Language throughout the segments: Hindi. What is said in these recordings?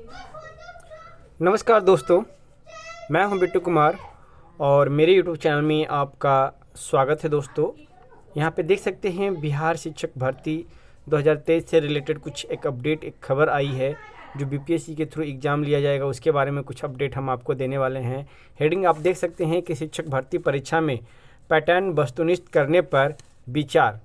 नमस्कार दोस्तों, मैं हूं बिट्टू कुमार और मेरे यूट्यूब चैनल में आपका स्वागत है। दोस्तों, यहां पे देख सकते हैं बिहार शिक्षक भर्ती 2023 से रिलेटेड कुछ एक अपडेट, एक खबर आई है जो बीपीएससी के थ्रू एग्ज़ाम लिया जाएगा। उसके बारे में कुछ अपडेट हम आपको देने वाले हैं। हेडिंग आप देख सकते हैं कि शिक्षक भर्ती परीक्षा में पैटर्न वस्तुनिष्ठ करने पर विचार,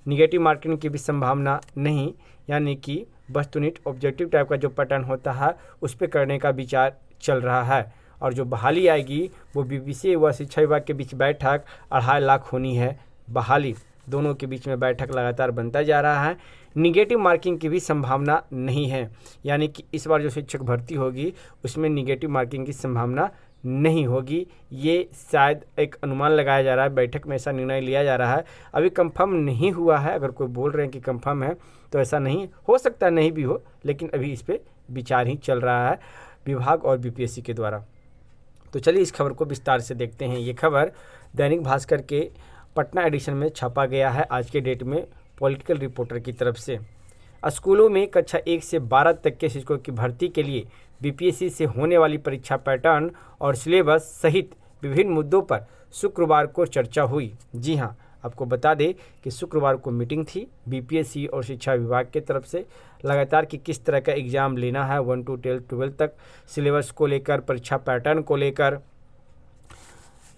निगेटिव मार्किंग की भी संभावना नहीं, यानी कि वस्तुनिष्ठ ऑब्जेक्टिव टाइप का जो पैटर्न होता है उस पर करने का विचार चल रहा है। और जो बहाली आएगी वो बीपीएससी व शिक्षा विभाग के बीच बैठक 2.5 लाख होनी है। बहाली दोनों के बीच में बैठक लगातार बनता जा रहा है। निगेटिव मार्किंग की भी संभावना नहीं है, यानी कि इस बार जो शिक्षक भर्ती होगी उसमें निगेटिव मार्किंग की संभावना नहीं होगी। ये शायद एक अनुमान लगाया जा रहा है, बैठक में ऐसा निर्णय लिया जा रहा है। अभी कंफर्म नहीं हुआ है। अगर कोई बोल रहे हैं कि कंफर्म है तो ऐसा नहीं हो सकता, नहीं भी हो, लेकिन अभी इस पर विचार ही चल रहा है विभाग और बीपीएससी के द्वारा। तो चलिए इस खबर को विस्तार से देखते हैं। ये खबर दैनिक भास्कर के पटना एडिशन में छापा गया है आज के डेट में पॉलिटिकल रिपोर्टर की तरफ से। स्कूलों में कक्षा 1 से 12 तक के शिक्षकों की भर्ती के लिए बीपीएससी से होने वाली परीक्षा पैटर्न और सिलेबस सहित विभिन्न मुद्दों पर शुक्रवार को चर्चा हुई। जी हाँ, आपको बता दें कि शुक्रवार को मीटिंग थी बीपीएससी और शिक्षा विभाग की तरफ से लगातार कि किस तरह का एग्ज़ाम लेना है 1 to 12 तक, सिलेबस को लेकर, परीक्षा पैटर्न को लेकर।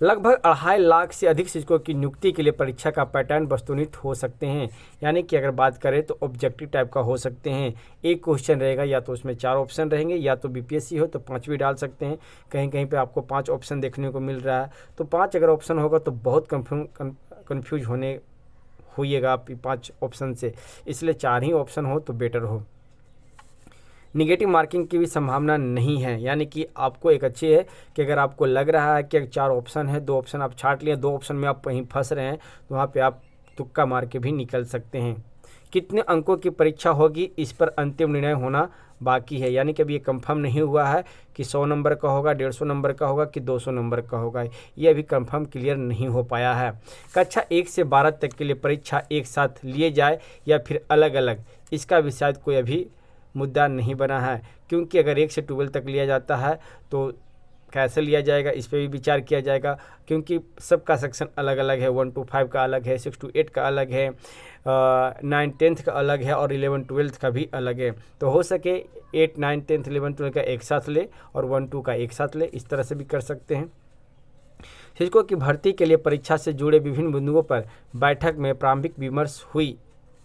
लगभग 2.5 लाख से अधिक शिक्षकों की नियुक्ति के लिए परीक्षा का पैटर्न वस्तुनिष्ठ हो सकते हैं, यानी कि अगर बात करें तो ऑब्जेक्टिव टाइप का हो सकते हैं। एक क्वेश्चन रहेगा, या तो उसमें 4 ऑप्शन रहेंगे, या तो बीपीएससी हो तो 5 भी डाल सकते हैं। कहीं कहीं पे आपको 5 ऑप्शन देखने को मिल रहा है। तो 5 अगर ऑप्शन होगा तो बहुत कन्फ्यूज होइएगा आप 5 ऑप्शन से, इसलिए 4 ही ऑप्शन हो तो बेटर हो। निगेटिव मार्किंग की भी संभावना नहीं है, यानी कि आपको एक अच्छी है कि अगर आपको लग रहा है कि 4 ऑप्शन है, 2 ऑप्शन आप छांट लिए, 2 ऑप्शन में आप कहीं फंस रहे हैं तो वहाँ पे आप तुक्का मार के भी निकल सकते हैं। कितने अंकों की परीक्षा होगी इस पर अंतिम निर्णय होना बाकी है, यानी कि अभी ये कंफर्म नहीं हुआ है कि 100 नंबर का होगा, 150 नंबर का होगा कि 200 नंबर का होगा। ये अभी कंफर्म क्लियर नहीं हो पाया है। कक्षा 1 से 12 तक के लिए परीक्षा एक साथ लिए जाए या फिर अलग अलग, इसका भी शायद कोई अभी मुद्दा नहीं बना है, क्योंकि अगर 1 से 12 तक लिया जाता है तो कैसे लिया जाएगा इस पर भी विचार किया जाएगा, क्योंकि सबका सेक्शन अलग अलग है। 1 to 5 का अलग है, 6 to 8 का अलग है, 9 10th का अलग है और 11 12th का भी अलग है। तो हो सके 8 9 10th 11 12 का एक साथ ले और 1 2 का एक साथ ले, इस तरह से भी कर सकते हैं। शिक्षकों की भर्ती के लिए परीक्षा से जुड़े विभिन्न बिंदुओं पर बैठक में प्रारंभिक विमर्श हुई।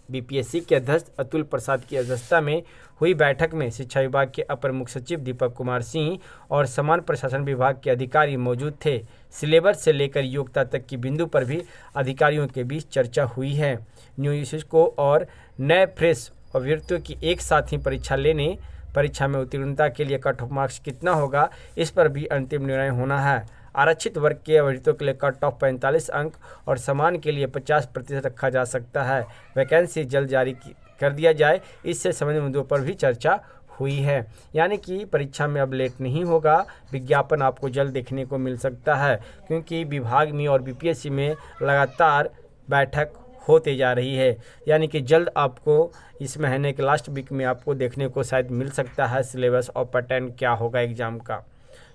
बीपीएससी के अध्यक्ष अतुल प्रसाद की अध्यक्षता में हुई बैठक में शिक्षा विभाग के अपर मुख्य सचिव दीपक कुमार सिंह और समान प्रशासन विभाग के अधिकारी मौजूद थे। सिलेबस से लेकर योग्यता तक की बिंदु पर भी अधिकारियों के बीच चर्चा हुई है। न्यू शिक्षकों और नए फ्रेश अभ्यर्थियों की एक साथ ही परीक्षा लेने, परीक्षा में उत्तीर्णता के लिए कट ऑफ मार्क्स कितना होगा, इस पर भी अंतिम निर्णय होना है। आरक्षित वर्ग के अभ्यर्थियों के लिए कट ऑफ 45 अंक और समान के लिए 50% रखा जा सकता है। वैकेंसी जल्द जारी कर दिया जाए, इससे संबंधित मुद्दों पर भी चर्चा हुई है। यानी कि परीक्षा में अब लेट नहीं होगा, विज्ञापन आपको जल्द देखने को मिल सकता है, क्योंकि विभाग में और बीपीएससी में लगातार बैठक होते जा रही है। यानी कि जल्द आपको इस महीने के लास्ट वीक में आपको देखने को शायद मिल सकता है सिलेबस और पैटर्न क्या होगा एग्ज़ाम का।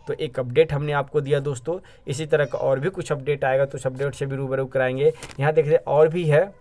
तो एक अपडेट हमने आपको दिया दोस्तों। इसी तरह का और भी कुछ अपडेट आएगा तो उस अपडेट से भी रूबरू कराएंगे। यहाँ देख रहे और भी है,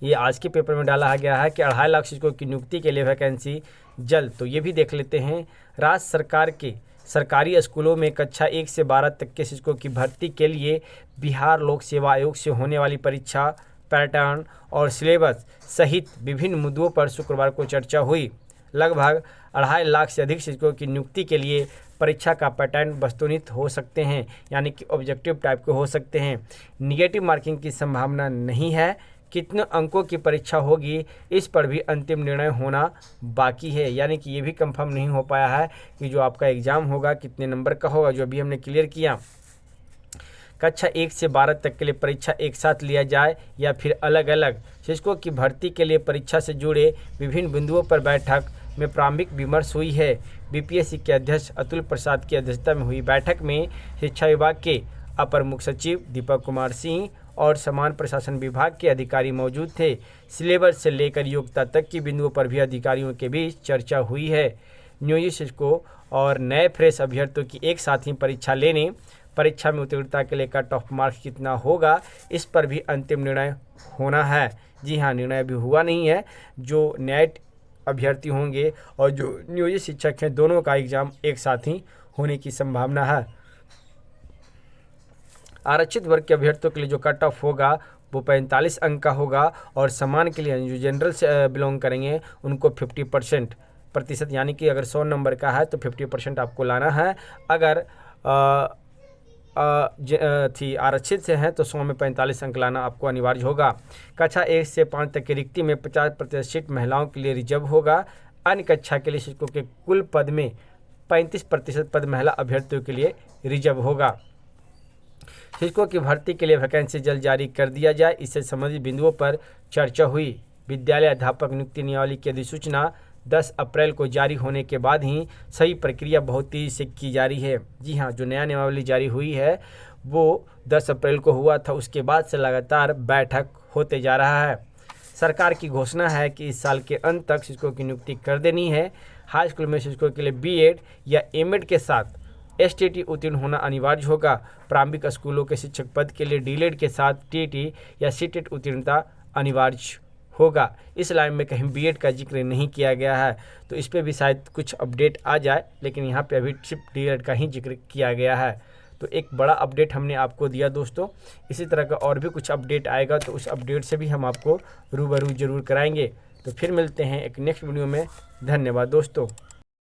ये आज के पेपर में डाला गया है कि 2.5 लाख शिक्षकों की नियुक्ति के लिए वैकेंसी जल्द। तो ये भी देख लेते हैं। राज्य सरकार के सरकारी स्कूलों में कक्षा 1 से 12 तक के शिक्षकों की भर्ती के लिए बिहार लोक सेवा आयोग से होने वाली परीक्षा पैटर्न और सिलेबस सहित विभिन्न मुद्दों पर शुक्रवार को चर्चा हुई। लगभग 2.5 लाख से अधिक शिक्षकों की नियुक्ति के लिए परीक्षा का पैटर्न वस्तुनिष्ठ हो सकते हैं, यानी कि ऑब्जेक्टिव टाइप के हो सकते हैं। निगेटिव मार्किंग की संभावना नहीं है। कितने अंकों की परीक्षा होगी इस पर भी अंतिम निर्णय होना बाकी है, यानी कि ये भी कंफर्म नहीं हो पाया है कि जो आपका एग्ज़ाम होगा कितने नंबर का होगा, जो अभी हमने क्लियर किया। कक्षा 1 से 12 तक के लिए परीक्षा एक साथ लिया जाए या फिर अलग अलग, शिक्षकों की भर्ती के लिए परीक्षा से जुड़े विभिन्न बिंदुओं पर बैठक में प्रारंभिक विमर्श हुई है। बीपीएससी के अध्यक्ष अतुल प्रसाद की अध्यक्षता में हुई बैठक में शिक्षा विभाग के अपर मुख्य सचिव दीपक कुमार सिंह और समान प्रशासन विभाग के अधिकारी मौजूद थे। सिलेबस से लेकर योग्यता तक की बिंदुओं पर भी अधिकारियों के बीच चर्चा हुई है। नियोजित शिक्षकों और नए फ्रेश अभ्यर्थियों की एक साथ ही परीक्षा लेने, परीक्षा में उत्तीर्णता के लिए कट ऑफ मार्क्स कितना होगा, इस पर भी अंतिम निर्णय होना है। जी हाँ, निर्णय अभी हुआ नहीं है। जो न्याय अभ्यर्थी होंगे और जो नियोजित शिक्षक हैं, दोनों का एग्ज़ाम एक साथ ही होने की संभावना है। आरक्षित वर्ग के अभ्यर्थियों के लिए जो कट ऑफ होगा वो 45 अंक का होगा और समान के लिए जो जनरल से बिलोंग करेंगे उनको 50% यानी कि अगर 100 नंबर का है तो 50% आपको लाना है। अगर आरक्षित से हैं तो 100 में 45 अंक लाना आपको अनिवार्य होगा। कक्षा 1 से 5 तक की रिक्ति में 50% सीट महिलाओं के लिए रिजर्व होगा। अन्य कक्षा के लिए शिक्षकों के कुल पद में 35% पद महिला अभ्यर्थियों के लिए रिजर्व होगा। शिक्षकों की भर्ती के लिए वैकेंसी जल्द जारी कर दिया जाए, इससे संबंधित बिंदुओं पर चर्चा हुई। विद्यालय अध्यापक नियुक्ति नियमावली की अधिसूचना 10 अप्रैल को जारी होने के बाद ही सही प्रक्रिया बहुत तेज़ी से की जा रही है। जी हाँ, जो नया नियमावली जारी हुई है वो 10 अप्रैल को हुआ था, उसके बाद से लगातार बैठक होते जा रहा है। सरकार की घोषणा है कि इस साल के अंत तक शिक्षकों की नियुक्ति कर देनी है। हाई स्कूल में शिक्षकों के लिए बीएड या एमएड के साथ एसटीटी उत्तीर्ण होना अनिवार्य होगा। प्रारंभिक स्कूलों के शिक्षक पद के लिए डीएलएड के साथ टीटी या सीटेट उत्तीर्णता अनिवार्य होगा। इस लाइन में कहीं बीएड का जिक्र नहीं किया गया है, तो इस पे भी शायद कुछ अपडेट आ जाए, लेकिन यहाँ पे अभी सिर्फ डीएलएड का ही जिक्र किया गया है। तो एक बड़ा अपडेट हमने आपको दिया दोस्तों। इसी तरह का और भी कुछ अपडेट आएगा तो उस अपडेट से भी हम आपको रूबरू जरूर कराएंगे। तो फिर मिलते हैं एक नेक्स्ट वीडियो में। धन्यवाद दोस्तों।